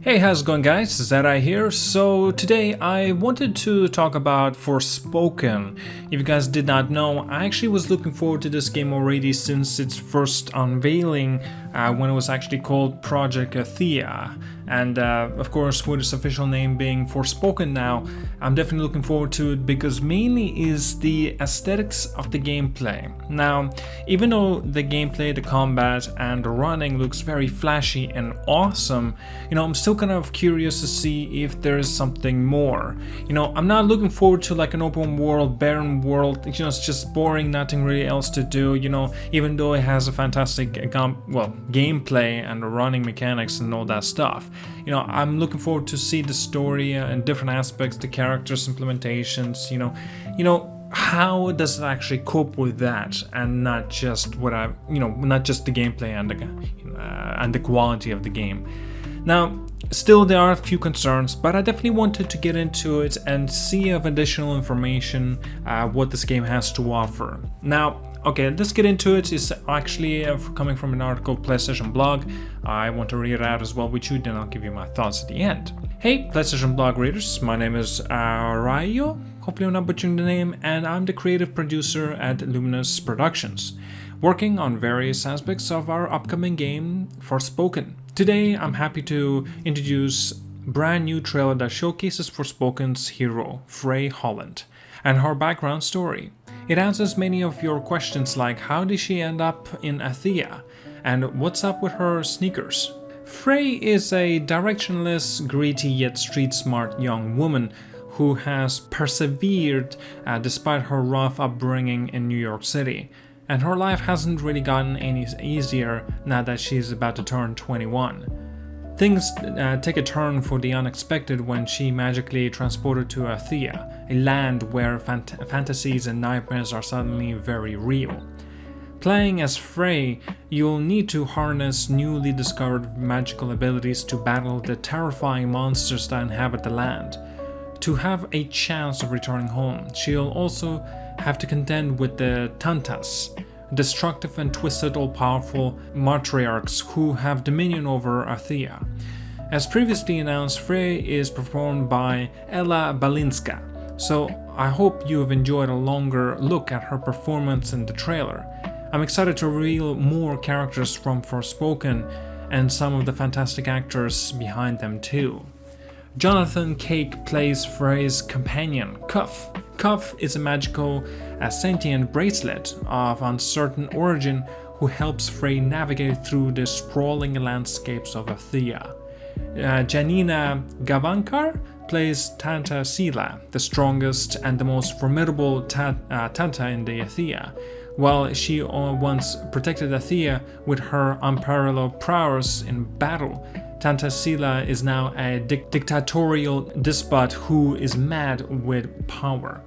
Hey, how's it going, guys? ZedEye here. So today I wanted to talk about Forspoken. If you guys did not know, I actually was looking forward to this game already since its first unveiling when it was actually called Project Thea. And of course, with its official name being Forspoken now, I'm definitely looking forward to it because mainly is the aesthetics of the gameplay. Now, even though the gameplay, the combat, and the running looks very flashy and awesome, I'm still kind of curious to see if there is something more. I'm not looking forward to like an open world, barren world, it's just boring, nothing really else to do, even though it has a fantastic gameplay and the running mechanics and all that stuff. I'm looking forward to see the story and different aspects, the characters, implementations, how does it actually cope with that, and not just not just the gameplay and the quality of the game. Now, still there are a few concerns, but I definitely wanted to get into it and see if additional information what this game has to offer. Now, okay, let's get into it. It's actually coming from an article, PlayStation Blog. I want to read it out as well with you, then I'll give you my thoughts at the end. Hey, PlayStation Blog readers, my name is Rayo, hopefully I'm not butchering the name, and I'm the creative producer at Luminous Productions, working on various aspects of our upcoming game, Forspoken. Today, I'm happy to introduce a brand new trailer that showcases Forspoken's hero, Frey Holland, and her background story. It answers many of your questions like how did she end up in Athea, and what's up with her sneakers. Frey is a directionless, gritty yet street-smart young woman who has persevered despite her rough upbringing in New York City. And her life hasn't really gotten any easier now that she's about to turn 21. Things take a turn for the unexpected when she magically transported to Athea, a land where fantasies and nightmares are suddenly very real. Playing as Frey, you'll need to harness newly discovered magical abilities to battle the terrifying monsters that inhabit the land. To have a chance of returning home, she'll also have to contend with the Tantas, destructive and twisted all-powerful matriarchs who have dominion over Athea. As previously announced, Frey is performed by Ella Balinska, so I hope you have enjoyed a longer look at her performance in the trailer. I'm excited to reveal more characters from Forspoken and some of the fantastic actors behind them too. Jonathan Cake plays Frey's companion, Cuff. Cuff is a magical, sentient bracelet of uncertain origin who helps Frey navigate through the sprawling landscapes of Athea. Janina Gavankar plays Tanta Sila, the strongest and the most formidable Tanta in the Athea. While she once protected Athea with her unparalleled prowess in battle, Tanta Sila is now a dictatorial despot who is mad with power.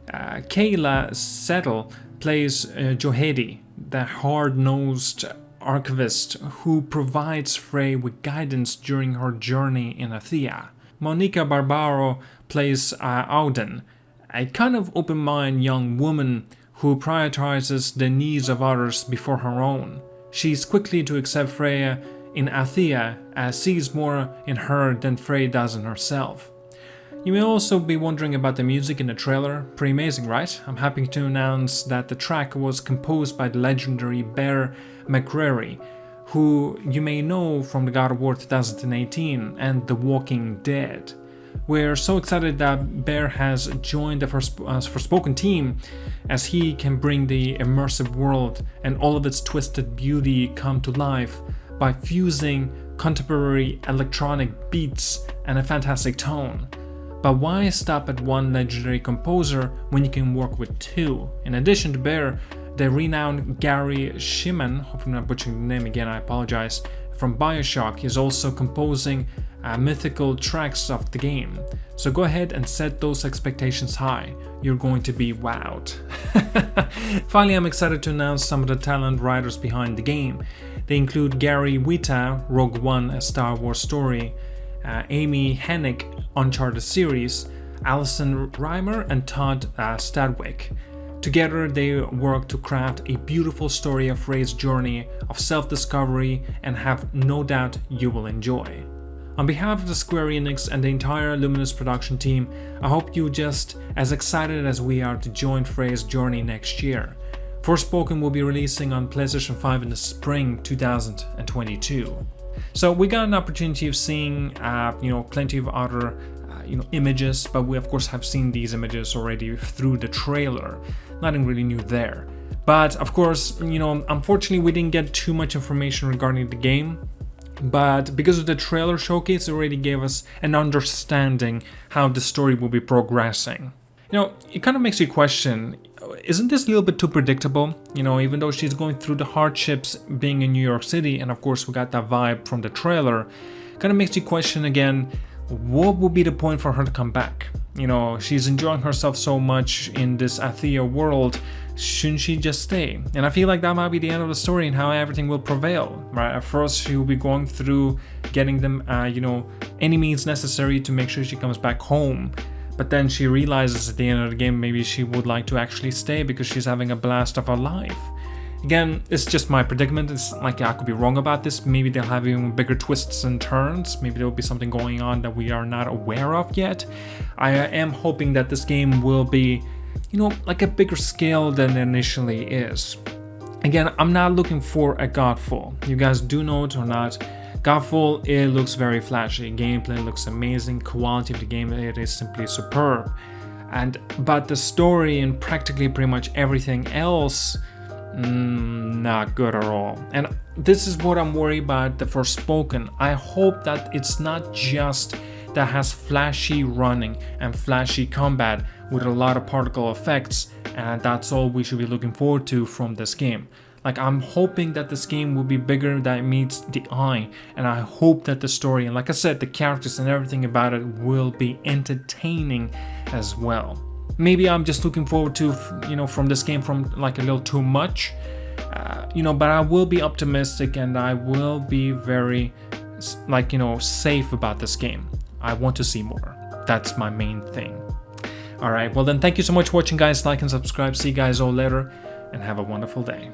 Kayla Settle plays Johedi, the hard-nosed archivist who provides Frey with guidance during her journey in Athea. Monica Barbaro plays Auden, a kind of open-minded young woman who prioritizes the needs of others before her own. She's quickly to accept Freya in Athea, as sees more in her than Frey does in herself. You may also be wondering about the music in the trailer. Pretty amazing, right? I'm happy to announce that the track was composed by the legendary Bear McCreary, who you may know from the God of War 2018 and The Walking Dead. We're so excited that Bear has joined the Forspoken team, as he can bring the immersive world and all of its twisted beauty come to life by fusing contemporary electronic beats and a fantastic tone. But why stop at one legendary composer when you can work with two? In addition to Bear, the renowned Gary Shiman, hopefully I'm not butchering the name again, I apologize, from BioShock is also composing mythical tracks of the game. So go ahead and set those expectations high. You're going to be wowed. Finally, I'm excited to announce some of the talent writers behind the game. They include Gary Whitta, Rogue One, A Star Wars Story, Amy Hennig, Uncharted series, Alison Reimer, and Todd Stadwick. Together, they work to craft a beautiful story of Frey's journey of self-discovery, and have no doubt you will enjoy. On behalf of the Square Enix and the entire Luminous production team, I hope you just as excited as we are to join Frey's journey next year. Forspoken will be releasing on PlayStation 5 in the spring 2022. So we got an opportunity of seeing, plenty of other, images, but we of course have seen these images already through the trailer. Nothing really new there. But of course, unfortunately we didn't get too much information regarding the game. But because of the trailer showcase, it already gave us an understanding how the story will be progressing. It kind of makes you question, isn't this a little bit too predictable? Even though she's going through the hardships being in New York City, and of course we got that vibe from the trailer, kind of makes you question again, what would be the point for her to come back? She's enjoying herself so much in this Athea world, shouldn't she just stay? And I feel like that might be the end of the story and how everything will prevail, right? At first she will be going through getting them, any means necessary to make sure she comes back home. But then she realizes at the end of the game maybe she would like to actually stay because she's having a blast of her life. Again, it's just my predicament. It's like I could be wrong about this. Maybe they'll have even bigger twists and turns. Maybe there'll be something going on that we are not aware of yet. I am hoping that this game will be, like a bigger scale than it initially is. Again, I'm not looking for a Godfall. You guys do know it or not. Godfall, it looks very flashy. Gameplay looks amazing. Quality of the game, it is simply superb. But the story and practically pretty much everything else, not good at all. And this is what I'm worried about the Forspoken. I hope that it's not just that has flashy running and flashy combat with a lot of particle effects, and that's all we should be looking forward to from this game. Like, I'm hoping that this game will be bigger than it meets the eye, and I hope that the story, and like I said, the characters and everything about it will be entertaining as well. Maybe I'm just looking forward to, from this game from like a little too much, but I will be optimistic and I will be very, safe about this game. I want to see more. That's my main thing. Alright, well then thank you so much for watching, guys. Like and subscribe. See you guys all later and have a wonderful day.